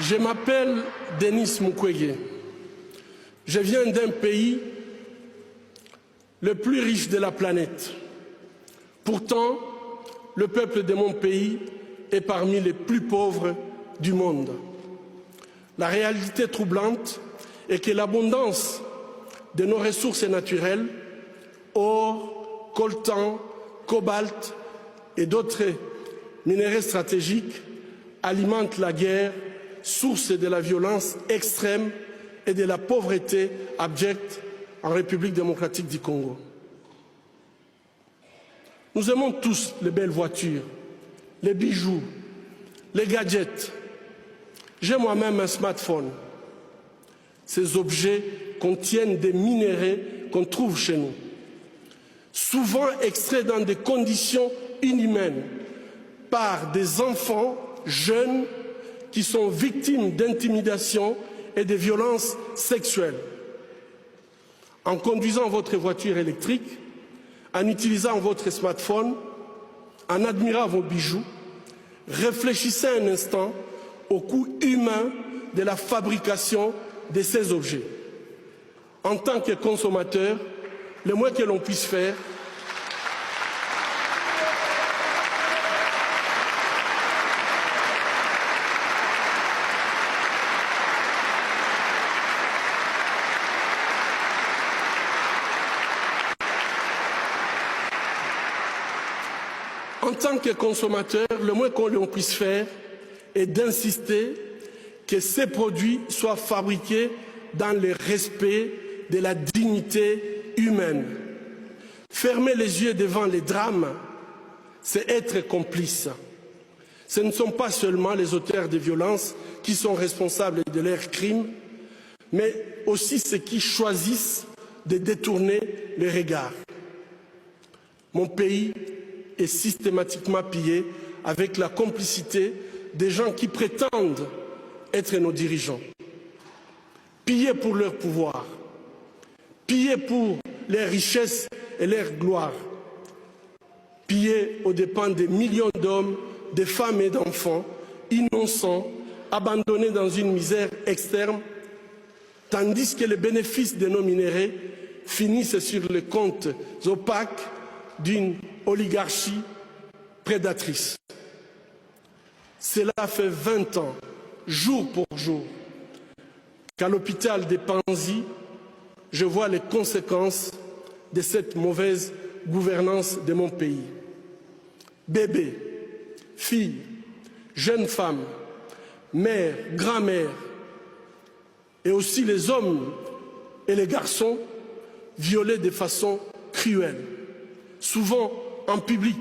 Je m'appelle Denis Mukwege. Je viens d'un pays le plus riche de la planète. Pourtant, le peuple de mon pays est parmi les plus pauvres du monde. La réalité troublante est que l'abondance de nos ressources naturelles, or, coltan, cobalt et d'autres minéraux stratégiques, alimente la guerre, source de la violence extrême et de la pauvreté abjecte en République démocratique du Congo. Nous aimons tous les belles voitures, les bijoux, les gadgets. J'ai moi-même un smartphone. Ces objets contiennent des minéraux qu'on trouve chez nous, souvent extraits dans des conditions inhumaines par des enfants jeunes qui sont victimes d'intimidation et de violences sexuelles. En conduisant votre voiture électrique, en utilisant votre smartphone, en admirant vos bijoux, réfléchissez un instant au coût humain de la fabrication de ces objets. En tant que consommateur, le moins que l'on puisse faire, est d'insister que ces produits soient fabriqués dans le respect de la dignité humaine. Fermer les yeux devant les drames, c'est être complice. Ce ne sont pas seulement les auteurs de violences qui sont responsables de leurs crimes, mais aussi ceux qui choisissent de détourner les regards. Mon pays est systématiquement pillé avec la complicité des gens qui prétendent être nos dirigeants. Pillés pour leur pouvoir, pillés pour leurs richesses et leur gloire, pillés aux dépens des millions d'hommes, de femmes et d'enfants innocents, abandonnés dans une misère externe, tandis que les bénéfices de nos minéraux finissent sur les comptes opaques d'une oligarchie prédatrice. Cela fait 20 ans, jour pour jour, qu'à l'hôpital des Panzi, je vois les conséquences de cette mauvaise gouvernance de mon pays. Bébés, filles, jeunes femmes, mères, grand-mères, et aussi les hommes et les garçons violés de façon cruelle, souvent en public,